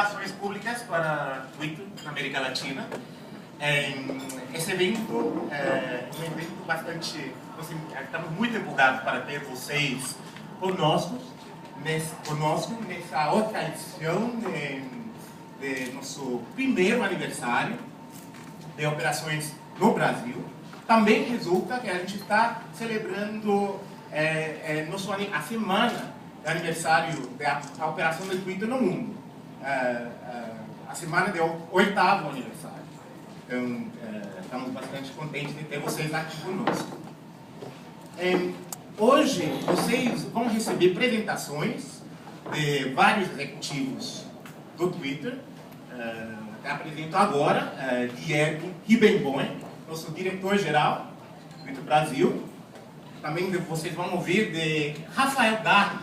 Relações Públicas para Twitter na América Latina. Esse evento é um evento bastante... Estamos muito empolgados para ter vocês conosco nessa outra edição de nosso primeiro aniversário de operações no Brasil. Também resulta que a gente está celebrando a semana de aniversário da operação do Twitter no mundo. A semana do 8º aniversário. Então, estamos bastante contentes de ter vocês aqui conosco. Hoje, vocês vão receber apresentações de vários executivos do Twitter. Eu apresento agora Diego Ribbenboim, nosso diretor-geral do Twitter Brasil. Também vocês vão ouvir de Rafael Darros,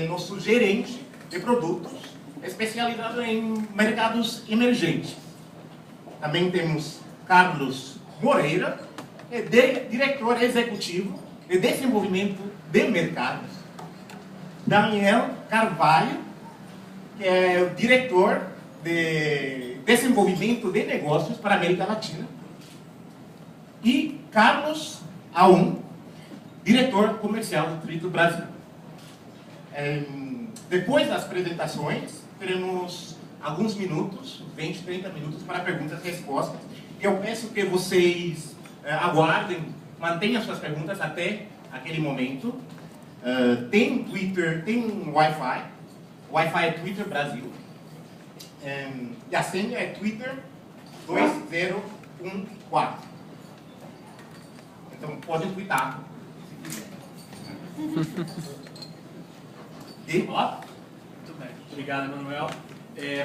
nosso gerente de produtos, especializado em mercados emergentes. Também temos Carlos Moreira, diretor executivo de desenvolvimento de mercados. Daniel Carvalho, que é o diretor de desenvolvimento de negócios para a América Latina. E Carlos Aum, diretor comercial do Twitter Brasil. Depois das apresentações, teremos alguns minutos, 20, 30 minutos, para perguntas e respostas. Eu peço que vocês aguardem, mantenham suas perguntas até aquele momento. Tem Twitter, tem Wi-Fi. Wi-Fi é Twitter Brasil. E a senha é Twitter 2014. Então, podem twittar, se quiser. E, ó. Muito bem. Obrigado, Emanuel.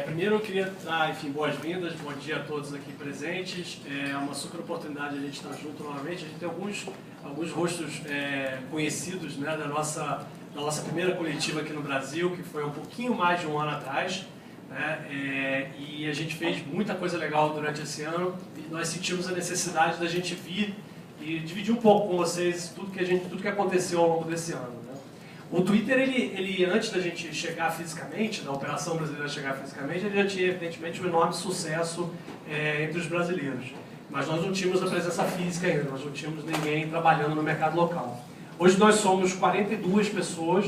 Primeiro, eu queria dar, boas-vindas. Bom dia a todos aqui presentes. É uma super oportunidade a gente estar junto novamente. A gente tem alguns rostos conhecidos, né, da nossa primeira coletiva aqui no Brasil, que foi um pouquinho mais de um ano atrás. E a gente fez muita coisa legal durante esse ano e nós sentimos a necessidade da gente vir e dividir um pouco com vocês tudo que aconteceu ao longo desse ano, né? O Twitter, ele antes da gente chegar fisicamente, da operação brasileira chegar fisicamente, ele já tinha evidentemente um enorme sucesso entre os brasileiros, mas nós não tínhamos a presença física ainda, nós não tínhamos ninguém trabalhando no mercado local. Hoje nós somos 42 pessoas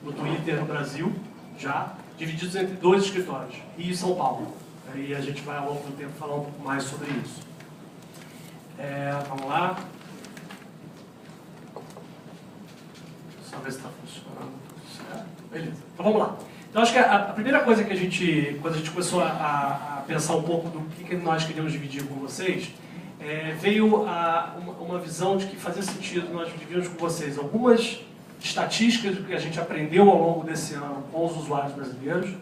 no Twitter no Brasil, já divididos entre 2 escritórios, Rio e São Paulo. E a gente vai ao longo do tempo falar um pouco mais sobre isso. Vamos lá. Só ver se está funcionando tudo certo. Beleza. Então vamos lá. Então acho que a primeira coisa que quando a gente começou a pensar um pouco do que nós queríamos dividir com vocês, veio uma visão de que fazia sentido nós dividirmos com vocês algumas estatísticas do que a gente aprendeu ao longo desse ano com os usuários brasileiros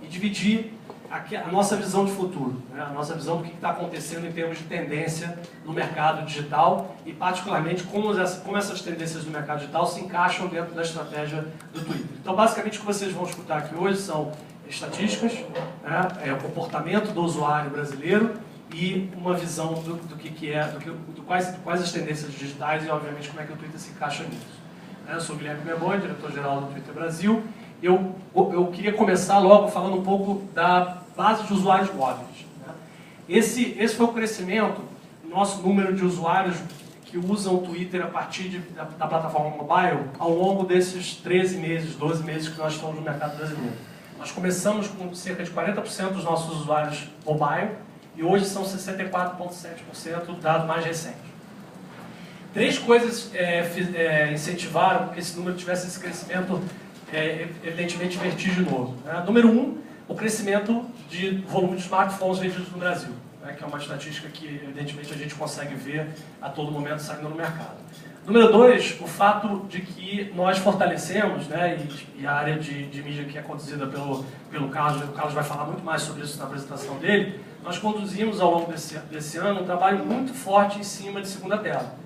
e dividir a nossa visão de futuro, né? A nossa visão do que está acontecendo em termos de tendência no mercado digital e particularmente como essas tendências do mercado digital se encaixam dentro da estratégia do Twitter. Então basicamente o que vocês vão escutar aqui hoje são estatísticas, né? O comportamento do usuário brasileiro e uma visão quais as tendências digitais e obviamente como é que o Twitter se encaixa nisso. Eu sou o Guilherme Ribbenboim, diretor-geral do Twitter Brasil. Eu queria começar logo falando um pouco da base de usuários móveis, né? Esse foi o crescimento, nosso número de usuários que usam o Twitter a partir da plataforma mobile ao longo desses 13 meses, 12 meses que nós estamos no mercado brasileiro. Nós começamos com cerca de 40% dos nossos usuários mobile e hoje são 64,7%, o dado mais recente. 3 coisas incentivaram que esse número tivesse esse crescimento evidentemente vertiginoso, né? Número 1, o crescimento de volume de smartphones vendidos no Brasil, né? Que é uma estatística que evidentemente a gente consegue ver a todo momento saindo no mercado. Número 2, o fato de que nós fortalecemos, né, e a área de mídia que é conduzida pelo Carlos, o Carlos vai falar muito mais sobre isso na apresentação dele, nós conduzimos ao longo desse ano um trabalho muito forte em cima de segunda tela.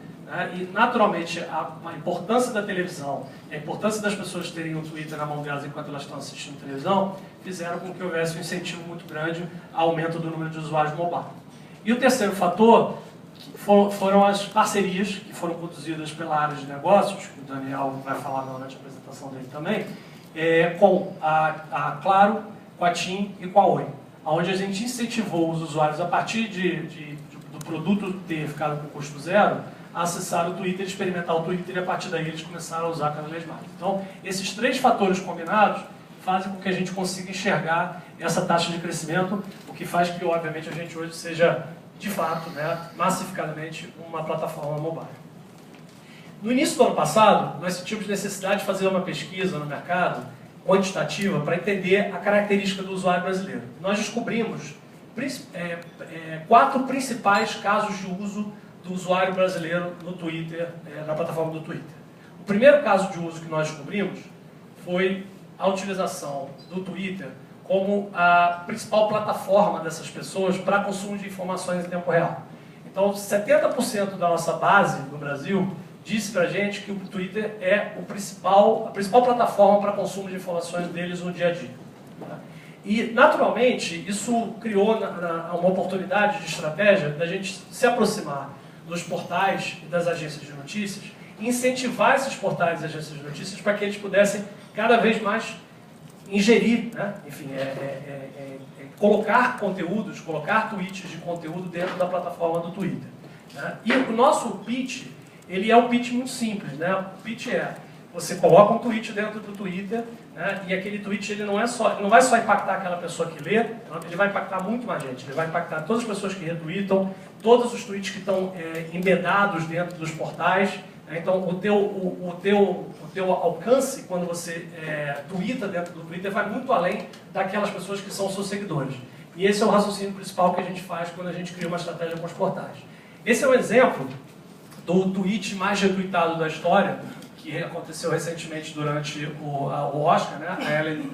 E, naturalmente, a importância da televisão, a importância das pessoas terem um Twitter na mão delas enquanto elas estão assistindo televisão, fizeram com que houvesse um incentivo muito grande ao aumento do número de usuários mobile. E o terceiro fator foram as parcerias que foram conduzidas pela área de negócios, que o Daniel vai falar durante a apresentação dele também, com a Claro, com a TIM e com a Oi, onde a gente incentivou os usuários, a partir do produto ter ficado com custo zero, a acessar o Twitter, experimentar o Twitter, e a partir daí eles começaram a usar cada vez mais. Então, esses três fatores combinados fazem com que a gente consiga enxergar essa taxa de crescimento, o que faz que, obviamente, a gente hoje seja, de fato, né, massificadamente, uma plataforma mobile. No início do ano passado, nós sentimos necessidade de fazer uma pesquisa no mercado quantitativa para entender a característica do usuário brasileiro. Nós descobrimos 4 principais casos de uso do usuário brasileiro no Twitter, na plataforma do Twitter. O primeiro caso de uso que nós descobrimos foi a utilização do Twitter como a principal plataforma dessas pessoas para consumo de informações em tempo real. Então, 70% da nossa base no Brasil disse para a gente que o Twitter é a principal plataforma para consumo de informações deles no dia a dia. E, naturalmente, isso criou uma oportunidade de estratégia da gente se aproximar dos portais e das agências de notícias e incentivar esses portais e agências de notícias para que eles pudessem cada vez mais ingerir, né? Enfim, colocar conteúdos, colocar tweets de conteúdo dentro da plataforma do Twitter. Né? E o nosso pitch, ele é um pitch muito simples. Né? O pitch é, você coloca um tweet dentro do Twitter, né? E aquele tweet ele não vai só impactar aquela pessoa que lê, ele vai impactar muito mais gente. Ele vai impactar todas as pessoas que retweetam, todos os tweets que estão embedados dentro dos portais. Então, o teu alcance, quando você tweeta dentro do Twitter, vai muito além daquelas pessoas que são seus seguidores. E esse é o raciocínio principal que a gente faz quando a gente cria uma estratégia com os portais. Esse é um exemplo do tweet mais retweetado da história, que aconteceu recentemente durante o Oscar, né? A Ellen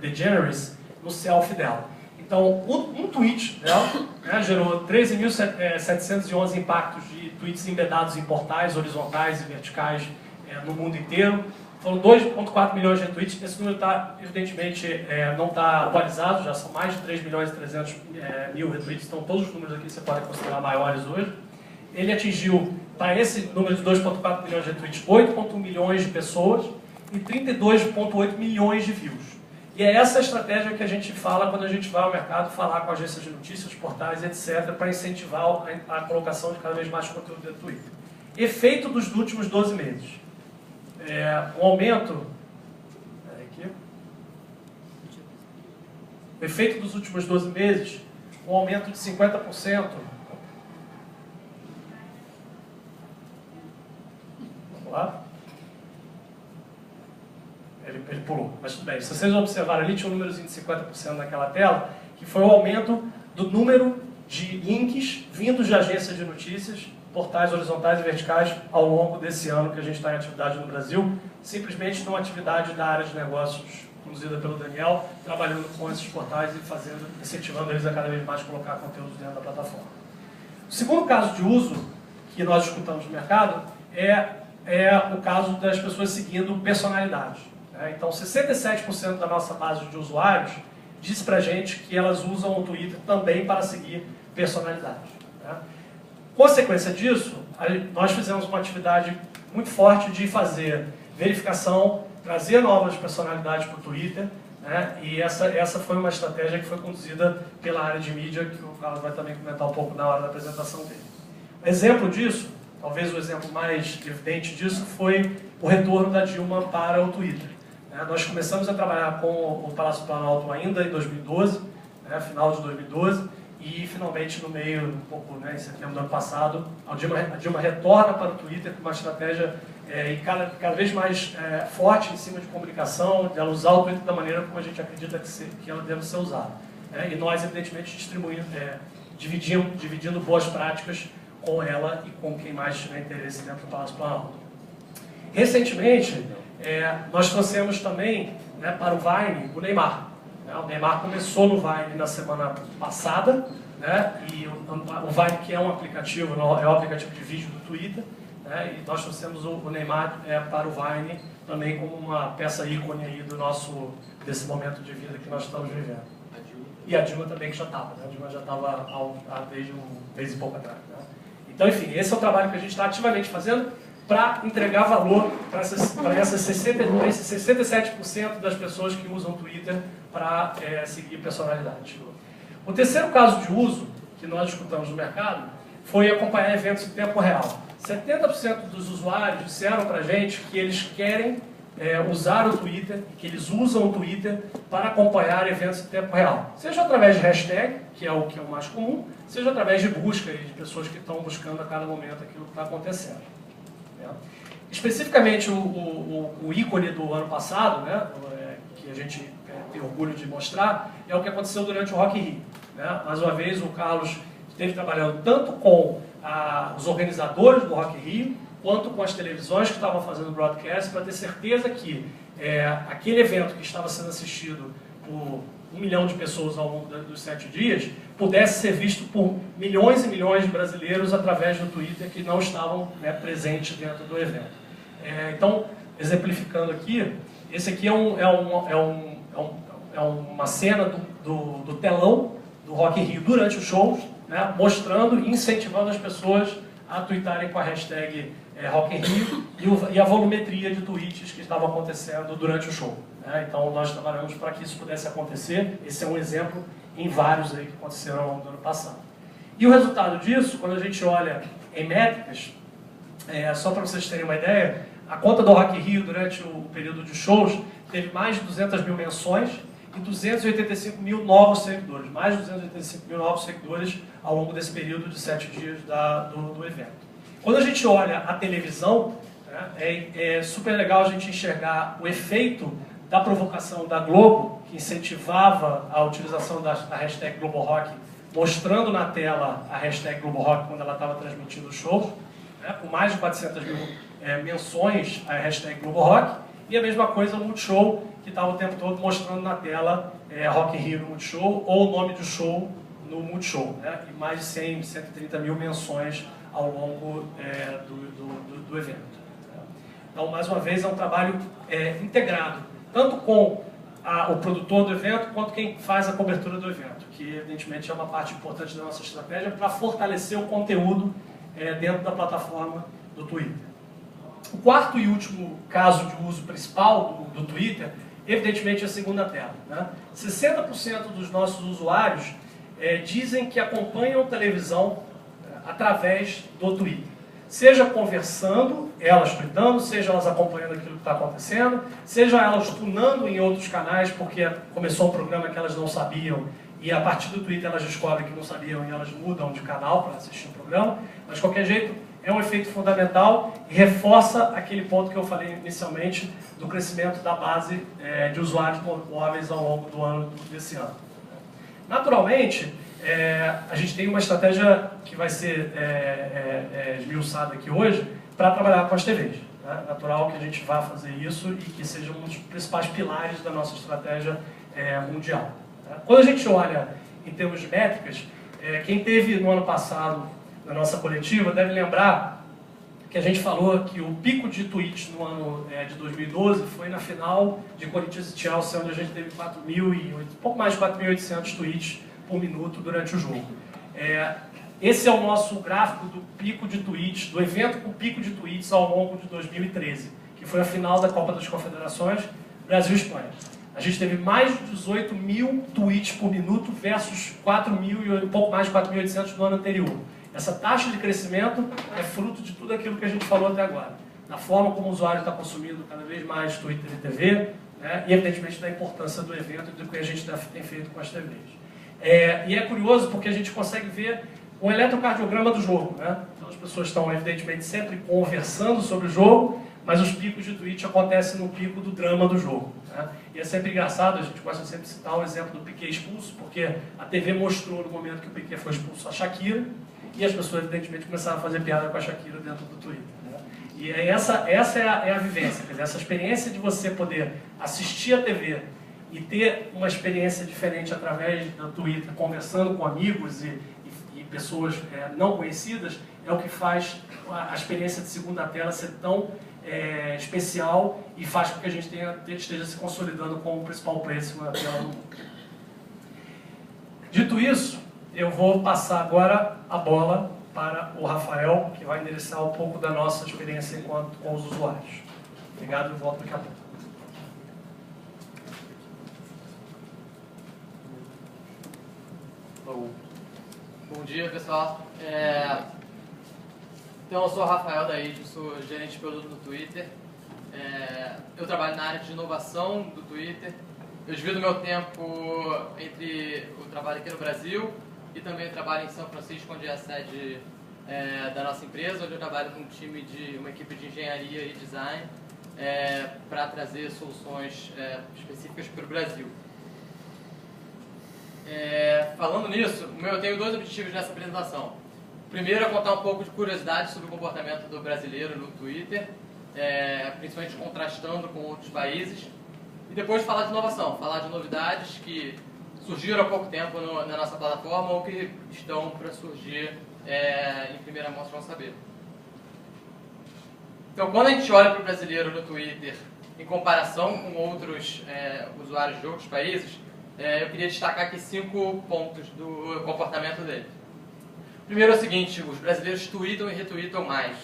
DeGeneres, no selfie dela. Então, um tweet dela, né, gerou 13.711 impactos de tweets embedados em portais horizontais e verticais no mundo inteiro. Foram 2,4 milhões de retweets. Esse número evidentemente, não está atualizado, já são mais de 3 milhões e 300 mil retweets, então todos os números aqui você pode considerar maiores hoje. Ele atingiu, para esse número de 2,4 milhões de retweets, 8,1 milhões de pessoas e 32,8 milhões de views. E é essa a estratégia que a gente fala quando a gente vai ao mercado falar com agências de notícias, portais, etc., para incentivar a colocação de cada vez mais conteúdo dentro do Twitter. Efeito dos últimos 12 meses. Um aumento... O efeito dos últimos 12 meses, um aumento de 50%. Vamos lá. Ele pulou, mas tudo bem. Se vocês observarem ali, tinha um númerozinho de 50% naquela tela, que foi o aumento do número de links vindos de agências de notícias, portais horizontais e verticais ao longo desse ano que a gente está em atividade no Brasil, simplesmente numa atividade da área de negócios conduzida pelo Daniel, trabalhando com esses portais e incentivando eles a cada vez mais colocar conteúdos dentro da plataforma. O segundo caso de uso que nós escutamos no mercado é o caso das pessoas seguindo personalidades. Então, 67% da nossa base de usuários disse para a gente que elas usam o Twitter também para seguir personalidades. Consequência disso, nós fizemos uma atividade muito forte de fazer verificação, trazer novas personalidades para o Twitter, e essa foi uma estratégia que foi conduzida pela área de mídia, que o Carlos vai também comentar um pouco na hora da apresentação dele. Exemplo disso, talvez o exemplo mais evidente disso, foi o retorno da Dilma para o Twitter. Nós começamos a trabalhar com o Palácio do Planalto ainda em 2012, final de 2012, e finalmente no meio, em setembro do ano passado, a Dilma retorna para o Twitter com uma estratégia cada vez mais forte em cima de comunicação, de ela usar o Twitter da maneira como a gente acredita que ela deve ser usada. E nós, evidentemente, dividindo boas práticas com ela e com quem mais tiver interesse dentro do Palácio do Planalto. Recentemente, nós trouxemos também para o Vine o Neymar. O Neymar começou no Vine na semana passada, e o Vine, que é um aplicativo, é um aplicativo de vídeo do Twitter, e nós trouxemos o Neymar para o Vine também como uma peça ícone aí desse momento de vida que nós estamos vivendo. E a Dilma também, que já estava, a Dilma já estava desde um mês e pouco atrás. Então, enfim, esse é o trabalho que a gente está ativamente fazendo. para entregar valor para esses 67% das pessoas que usam o Twitter para seguir personalidades. O terceiro caso de uso que nós escutamos no mercado foi acompanhar eventos em tempo real. 70% dos usuários disseram para a gente que eles querem usar o Twitter, que eles usam o Twitter para acompanhar eventos em tempo real. Seja através de hashtag, que é o mais comum, seja através de busca de pessoas que estão buscando a cada momento aquilo que está acontecendo. Especificamente o ícone do ano passado, né, que a gente tem orgulho de mostrar, é o que aconteceu durante o Rock in Rio. Né? Mais uma vez, o Carlos esteve trabalhando tanto com os organizadores do Rock in Rio, quanto com as televisões que estavam fazendo broadcast, para ter certeza que aquele evento que estava sendo assistido por 1 milhão de pessoas ao longo dos 7 dias, pudesse ser visto por milhões e milhões de brasileiros através do Twitter que não estavam presentes dentro do evento. Então, exemplificando aqui, esse aqui é uma cena do telão do Rock in Rio durante os shows, né, mostrando e incentivando as pessoas a tweetarem com a hashtag Rock in Rio e a volumetria de tweets que estavam acontecendo durante o show. Né? Então, nós trabalhamos para que isso pudesse acontecer. Esse é um exemplo em vários aí que aconteceram ao longo do ano passado. E o resultado disso, quando a gente olha em métricas, só para vocês terem uma ideia, a conta do Rock in Rio durante o período de shows teve mais de 200 mil menções e 285 mil novos seguidores, mais de 285 mil novos seguidores ao longo desse período de 7 dias do evento. Quando a gente olha a televisão, né, é super legal a gente enxergar o efeito da provocação da Globo, que incentivava a utilização da hashtag GloboRock, mostrando na tela a hashtag GloboRock quando ela estava transmitindo o show, né, com mais de 400 mil menções à hashtag GloboRock, e a mesma coisa no Multishow, que estava o tempo todo mostrando na tela Rock in Rio no Multishow, ou o nome do show no Multishow, né, e mais de 100, 130 mil menções ao longo do evento. Então, mais uma vez, é um trabalho integrado, tanto com o produtor do evento, quanto quem faz a cobertura do evento, que evidentemente é uma parte importante da nossa estratégia para fortalecer o conteúdo dentro da plataforma do Twitter. O quarto e último caso de uso principal do Twitter, evidentemente, é a segunda tela. Né? 60% dos nossos usuários dizem que acompanham televisão através do Twitter. Seja conversando, elas tweetando, seja elas acompanhando aquilo que está acontecendo, seja elas tunando em outros canais porque começou um programa que elas não sabiam e a partir do Twitter elas descobrem que não sabiam e elas mudam de canal para assistir o programa. Mas, de qualquer jeito, é um efeito fundamental e reforça aquele ponto que eu falei inicialmente do crescimento da base de usuários móveis ao longo do ano desse ano. Naturalmente, a gente tem uma estratégia que vai ser esmiuçada aqui hoje para trabalhar com as TVs. Né? Natural que a gente vá fazer isso e que seja um dos principais pilares da nossa estratégia mundial. Né? Quando a gente olha em termos de métricas, quem teve no ano passado, na nossa coletiva, deve lembrar que a gente falou que o pico de tweets no ano de 2012 foi na final de Corinthians e Chelsea, onde a gente teve pouco mais de 4.800 tweets por minuto durante o jogo. Esse é o nosso gráfico do pico de tweets, do evento com pico de tweets ao longo de 2013, que foi a final da Copa das Confederações, Brasil e Espanha. A gente teve mais de 18 mil tweets por minuto versus 4.000 e um pouco mais de 4.800 no ano anterior. Essa taxa de crescimento é fruto de tudo aquilo que a gente falou até agora. Da forma como o usuário está consumindo cada vez mais Twitter e TV, né, e evidentemente da importância do evento e do que a gente tem feito com as TVs. E é curioso porque a gente consegue ver um eletrocardiograma do jogo. Né? Então as pessoas estão evidentemente sempre conversando sobre o jogo, mas os picos de tweet acontecem no pico do drama do jogo. Né? E é sempre engraçado, a gente gosta de sempre citar o exemplo do Piquet expulso, porque a TV mostrou no momento que o Piquet foi expulso a Shakira, e as pessoas evidentemente começaram a fazer piada com a Shakira dentro do Twitter. Né? E essa é a vivência, quer dizer, essa experiência de você poder assistir a TV e ter uma experiência diferente através do Twitter, conversando com amigos e pessoas não conhecidas, é o que faz a experiência de segunda tela ser tão especial e faz com que a gente esteja se consolidando como o principal player de segunda tela do mundo. Dito isso, eu vou passar agora a bola para o Rafael, que vai endereçar um pouco da nossa experiência com os usuários. Obrigado e volto daqui a pouco. Bom dia, pessoal. Então, eu sou o Rafael da Age, sou gerente de produto do Twitter. Eu trabalho na área de inovação do Twitter. Eu divido meu tempo entre o trabalho aqui no Brasil e também trabalho em São Francisco, onde é a sede da nossa empresa, onde eu trabalho com uma equipe de engenharia e design para trazer soluções específicas para o Brasil. Falando nisso, eu tenho dois objetivos nessa apresentação. O primeiro é contar um pouco de curiosidade sobre o comportamento do brasileiro no Twitter, principalmente contrastando com outros países. E depois falar de inovação, falar de novidades que surgiram há pouco tempo na nossa plataforma ou que estão para surgir em primeira mão, vocês vão saber. Então, quando a gente olha para o brasileiro no Twitter em comparação com outros usuários de outros países, eu queria destacar aqui 5 pontos do comportamento dele. Primeiro é o seguinte, os brasileiros tweetam e retweetam mais.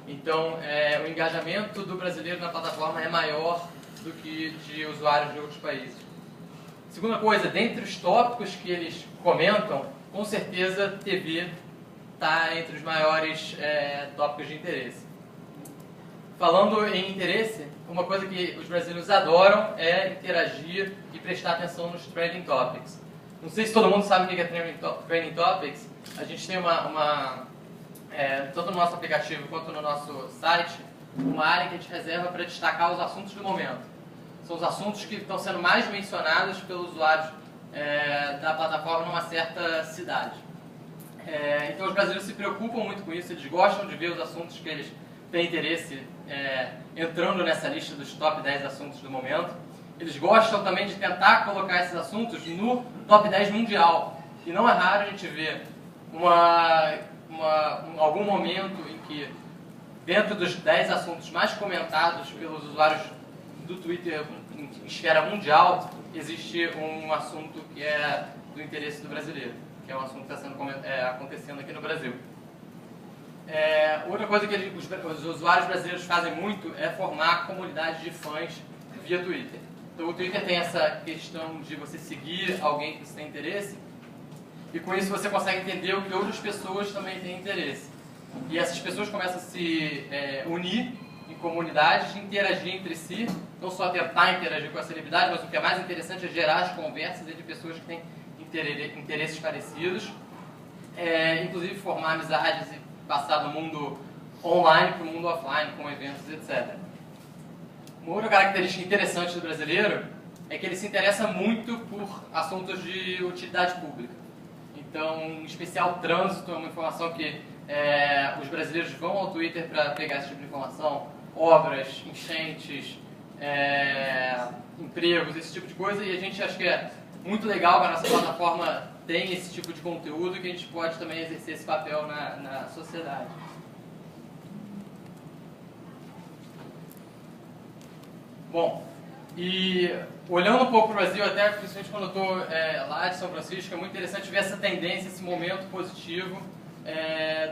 Então, o engajamento do brasileiro na plataforma é maior do que de usuários de outros países. Segunda coisa, dentre os tópicos que eles comentam, com certeza TV está entre os maiores tópicos de interesse. Falando em interesse, uma coisa que os brasileiros adoram é interagir e prestar atenção nos Trending Topics. Não sei se todo mundo sabe o que é Trending Topics. A gente tem tanto no nosso aplicativo quanto no nosso site, uma área que a gente reserva para destacar os assuntos do momento. São os assuntos que estão sendo mais mencionados pelos usuários da plataforma numa certa cidade. Então os brasileiros se preocupam muito com isso, eles gostam de ver os assuntos que eles têm interesse entrando nessa lista dos top 10 assuntos do momento. Eles gostam também de tentar colocar esses assuntos no top 10 mundial. E não é raro a gente ver algum momento em que, dentro dos 10 assuntos mais comentados pelos usuários do Twitter em esfera mundial, existe um assunto que é do interesse do brasileiro, que é um assunto que está acontecendo aqui no Brasil. Outra coisa que os usuários brasileiros fazem muito é formar comunidades de fãs via Twitter. Então o Twitter tem essa questão de você seguir alguém que você tem interesse, e com isso você consegue entender o que outras pessoas também têm interesse. E essas pessoas começam a se unir em comunidades, interagir entre si, não só tentar interagir com a celebridade, mas o que é mais interessante é gerar as conversas entre pessoas que têm interesses parecidos, inclusive formar amizades e passar do mundo online para o mundo offline, com eventos, etc. Uma outra característica interessante do brasileiro é que ele se interessa muito por assuntos de utilidade pública. Então, em especial, trânsito é uma informação que os brasileiros vão ao Twitter para pegar esse tipo de informação, obras, enchentes, empregos, esse tipo de coisa, e a gente acha que é muito legal que a nossa plataforma tem esse tipo de conteúdo e que a gente pode também exercer esse papel na sociedade. Bom, e olhando um pouco para o Brasil, até principalmente quando eu estou lá de São Francisco, é muito interessante ver essa tendência, esse momento positivo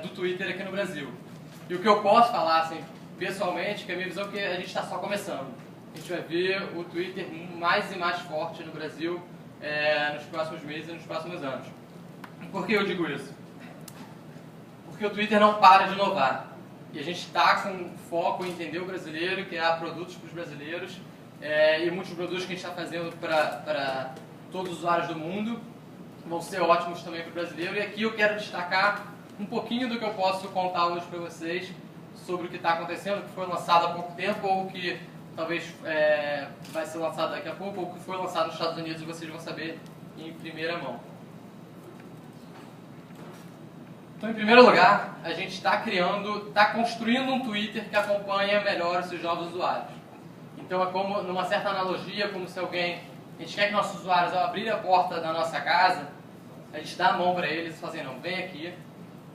do Twitter aqui no Brasil. E o que eu posso falar, assim, pessoalmente, que a minha visão é que a gente está só começando. A gente vai ver o Twitter mais e mais forte no Brasil nos próximos meses e nos próximos anos. Por que eu digo isso? Porque o Twitter não para de inovar. E a gente está com foco em entender o brasileiro, criar produtos para os brasileiros, e muitos produtos que a gente está fazendo para todos os usuários do mundo vão ser ótimos também para o brasileiro. E aqui eu quero destacar um pouquinho do que eu posso contar hoje para vocês sobre o que está acontecendo, que foi lançado há pouco tempo, ou que talvez vai ser lançado daqui a pouco, ou que foi lançado nos Estados Unidos e vocês vão saber em primeira mão. Então, em primeiro lugar, a gente está construindo um Twitter que acompanha melhor os seus novos usuários. Então, é como, numa certa analogia, como se a gente quer que nossos usuários, ao abrir a porta da nossa casa, a gente dá a mão para eles e fala assim, não, vem aqui,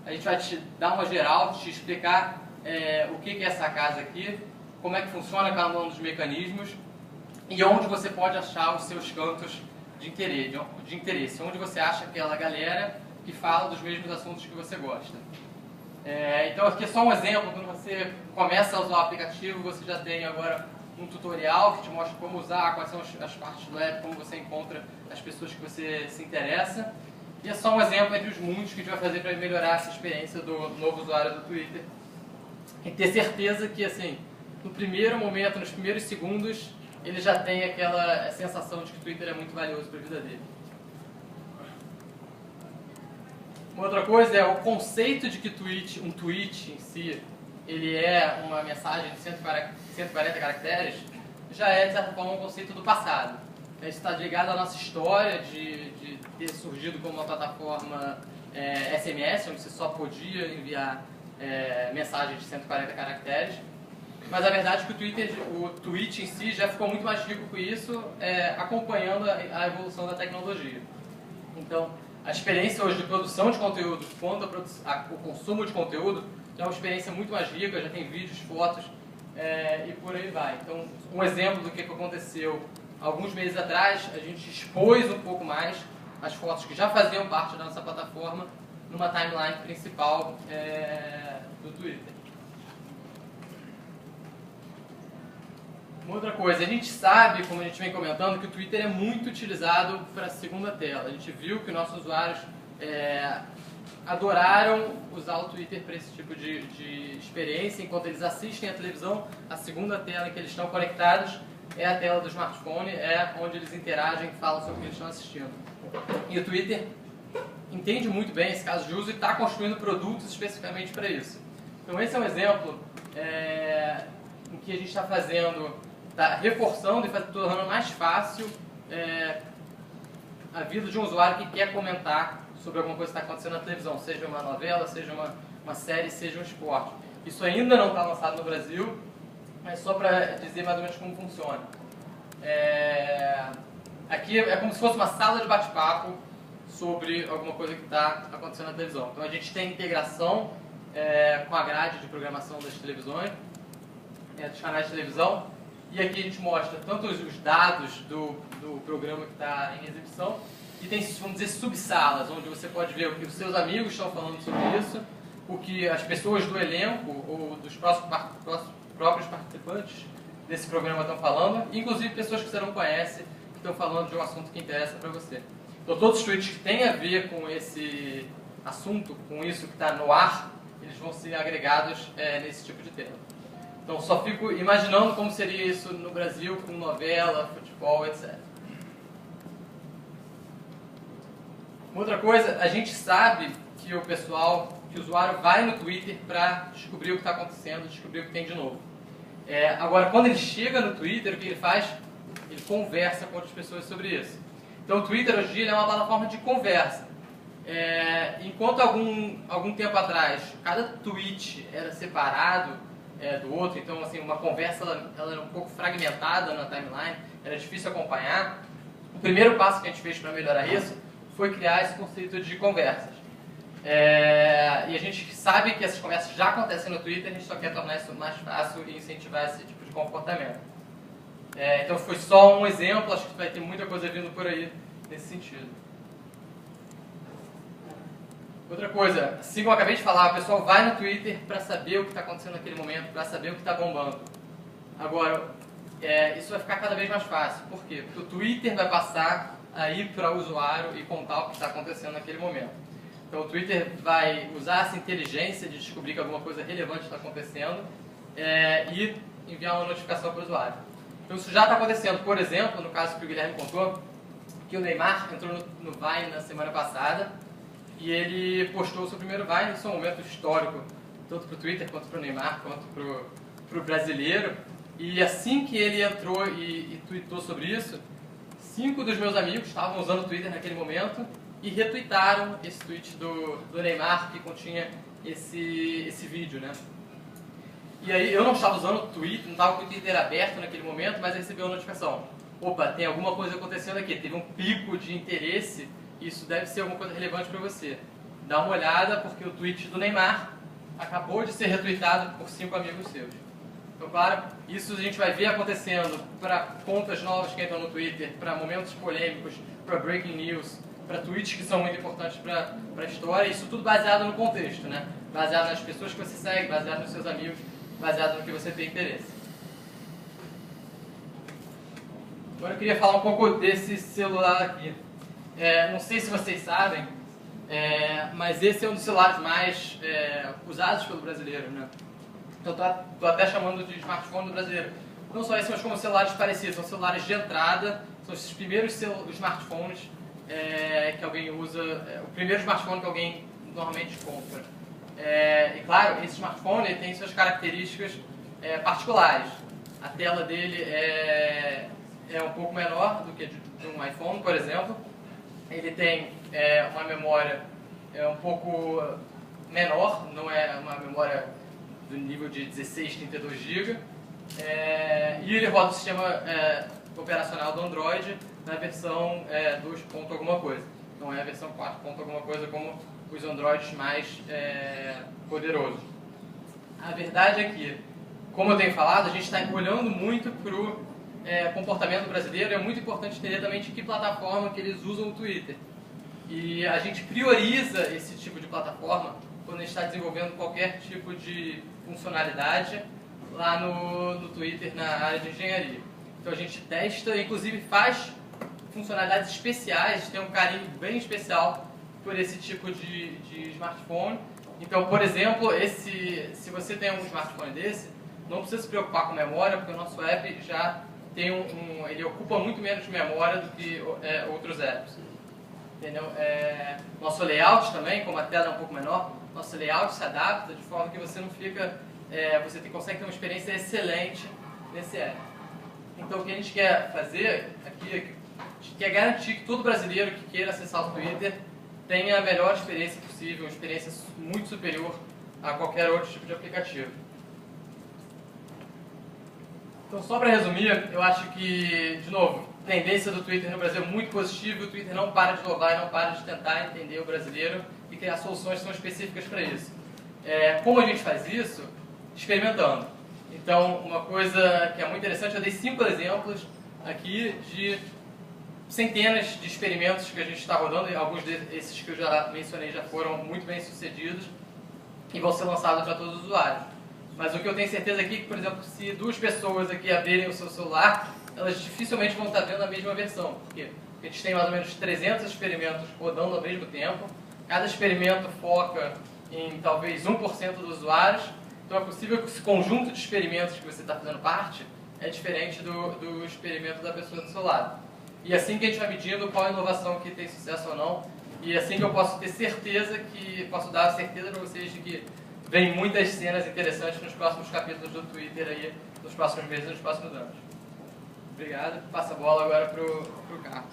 a gente vai te dar uma geral, te explicar o que é essa casa aqui, como é que funciona cada um dos mecanismos e onde você pode achar os seus cantos de interesse, onde você acha aquela galera que fala dos mesmos assuntos que você gosta. Então aqui é só um exemplo, quando você começa a usar o aplicativo, você já tem agora um tutorial que te mostra como usar, quais são as partes do app, como você encontra as pessoas que você se interessa. E é só um exemplo entre os muitos que a gente vai fazer para melhorar essa experiência do novo usuário do Twitter. E ter certeza que, assim, no primeiro momento, nos primeiros segundos, ele já tem aquela sensação de que o Twitter é muito valioso para a vida dele. Uma outra coisa é o conceito de que um tweet em si, ele é uma mensagem de 140 caracteres, já é, de certa forma, um conceito do passado. Isso está ligado à nossa história de ter surgido como uma plataforma SMS, onde você só podia enviar mensagens de 140 caracteres. Mas a verdade é que o tweet em si já ficou muito mais rico com isso, acompanhando a evolução da tecnologia. Então, a experiência hoje de produção de conteúdo, quanto o consumo de conteúdo, já é uma experiência muito mais rica, já tem vídeos, fotos e por aí vai. Então, um exemplo do que aconteceu alguns meses atrás, a gente expôs um pouco mais as fotos que já faziam parte da nossa plataforma numa timeline principal do Twitter. Uma outra coisa, a gente sabe, como a gente vem comentando, que o Twitter é muito utilizado para a segunda tela. A gente viu que nossos usuários adoraram usar o Twitter para esse tipo de experiência. Enquanto eles assistem a televisão, a segunda tela em que eles estão conectados é a tela do smartphone, é onde eles interagem e falam sobre o que eles estão assistindo. E o Twitter entende muito bem esse caso de uso e está construindo produtos especificamente para isso. Então esse é um exemplo em que a gente está fazendo, está reforçando e tornando mais fácil a vida de um usuário que quer comentar sobre alguma coisa que está acontecendo na televisão, seja uma novela, seja uma série, seja um esporte. Isso ainda não está lançado no Brasil, mas só para dizer mais ou menos como funciona. Aqui é como se fosse uma sala de bate-papo sobre alguma coisa que está acontecendo na televisão. Então a gente tem integração com a grade de programação das televisões, dos canais de televisão, e aqui a gente mostra tanto os dados do programa que está em exibição, e tem, vamos dizer, subsalas, onde você pode ver o que os seus amigos estão falando sobre isso, o que as pessoas do elenco ou dos próprios participantes desse programa estão falando, inclusive pessoas que você não conhece, que estão falando de um assunto que interessa para você. Então todos os tweets que têm a ver com esse assunto, com isso que está no ar, eles vão ser agregados nesse tipo de tema. Então só fico imaginando como seria isso no Brasil, com novela, futebol, etc. Outra coisa, a gente sabe que o usuário vai no Twitter para descobrir o que está acontecendo, descobrir o que tem de novo. Agora, quando ele chega no Twitter, o que ele faz? Ele conversa com outras pessoas sobre isso. Então o Twitter hoje em dia é uma plataforma de conversa. Enquanto algum tempo atrás, cada tweet era separado do outro, então assim, uma conversa ela era um pouco fragmentada na timeline, era difícil acompanhar. O primeiro passo que a gente fez para melhorar isso foi criar esse conceito de conversas. E a gente sabe que essas conversas já acontecem no Twitter, a gente só quer tornar isso mais fácil e incentivar esse tipo de comportamento. Então foi só um exemplo, acho que vai ter muita coisa vindo por aí nesse sentido. Outra coisa, assim como eu acabei de falar, o pessoal vai no Twitter para saber o que está acontecendo naquele momento, para saber o que está bombando. Agora, isso vai ficar cada vez mais fácil. Por quê? Porque o Twitter vai passar a ir para o usuário e contar o que está acontecendo naquele momento. Então o Twitter vai usar essa inteligência de descobrir que alguma coisa relevante está acontecendo e enviar uma notificação para o usuário. Então isso já está acontecendo. Por exemplo, no caso que o Guilherme contou, que o Neymar entrou no Vine na semana passada e ele postou o seu primeiro Vine. Isso é um momento histórico, tanto para o Twitter, quanto para o Neymar, quanto para o brasileiro. E assim que ele entrou e tweetou sobre isso, 5 dos meus amigos estavam usando o Twitter naquele momento e retweetaram esse tweet do Neymar que continha esse vídeo, né? E aí eu não estava usando o Twitter, não estava com o Twitter aberto naquele momento, mas recebi uma notificação. Opa, tem alguma coisa acontecendo aqui, teve um pico de interesse, isso deve ser alguma coisa relevante para você. Dá uma olhada, porque o tweet do Neymar acabou de ser retweetado por 5 amigos seus. Então, claro, isso a gente vai ver acontecendo para contas novas que entram no Twitter, para momentos polêmicos, para breaking news, para tweets que são muito importantes para a história, isso tudo baseado no contexto, né? Baseado nas pessoas que você segue, baseado nos seus amigos, baseado no que você tem interesse. Agora eu queria falar um pouco desse celular aqui. Não sei se vocês sabem, mas esse é um dos celulares mais usados pelo brasileiro, né? Então estou até chamando de smartphone do brasileiro. Não só esse, mas como celulares parecidos. São celulares de entrada, são esses primeiros smartphones que alguém usa, o primeiro smartphone que alguém normalmente compra. E claro, esse smartphone ele tem suas características particulares. A tela dele é um pouco menor do que de um iPhone, por exemplo. Ele tem uma memória um pouco menor, não é uma memória do nível de 16, 32 GB. E ele roda o sistema operacional do Android na versão 2 ponto alguma coisa. Não é a versão 4 ponto alguma coisa como os Androids mais poderosos. A verdade é que, como eu tenho falado, a gente está olhando muito para o comportamento brasileiro. É muito importante entender também de que plataforma que eles usam o Twitter. E a gente prioriza esse tipo de plataforma quando a gente está desenvolvendo qualquer tipo de funcionalidade lá no Twitter, na área de engenharia. Então a gente testa, inclusive faz funcionalidades especiais, tem um carinho bem especial por esse tipo de smartphone. Então, por exemplo, se você tem um smartphone desse, não precisa se preocupar com memória, porque o nosso app já tem ele ocupa muito menos memória do que outros apps. Entendeu? Nosso layout também, como a tela é um pouco menor, nosso layout se adapta de forma que você não fica, você consegue ter uma experiência excelente nesse app. Então o que a gente quer fazer aqui, a gente quer garantir que todo brasileiro que queira acessar o Twitter tenha a melhor experiência possível, uma experiência muito superior a qualquer outro tipo de aplicativo. Então, só para resumir, eu acho que, de novo, a tendência do Twitter no Brasil é muito positiva. O Twitter não para de inovar e não para de tentar entender o brasileiro e criar soluções que são específicas para isso. Como a gente faz isso? Experimentando. Então, uma coisa que é muito interessante, eu dei 5 exemplos aqui de centenas de experimentos que a gente está rodando, e alguns desses que eu já mencionei já foram muito bem sucedidos e vão ser lançados para todos os usuários. Mas o que eu tenho certeza aqui é que, por exemplo, se 2 pessoas aqui abrirem o seu celular, elas dificilmente vão estar vendo a mesma versão. Por quê? Porque a gente tem mais ou menos 300 experimentos rodando ao mesmo tempo. Cada experimento foca em talvez 1% dos usuários. Então é possível que esse conjunto de experimentos que você está fazendo parte é diferente do experimento da pessoa do seu lado. E assim que a gente vai medindo qual a inovação que tem sucesso ou não, e assim que eu posso ter certeza posso dar a certeza para vocês de que vem muitas cenas interessantes nos próximos capítulos do Twitter aí, nos próximos meses e nos próximos anos. Obrigado. Passa a bola agora para o Carlos.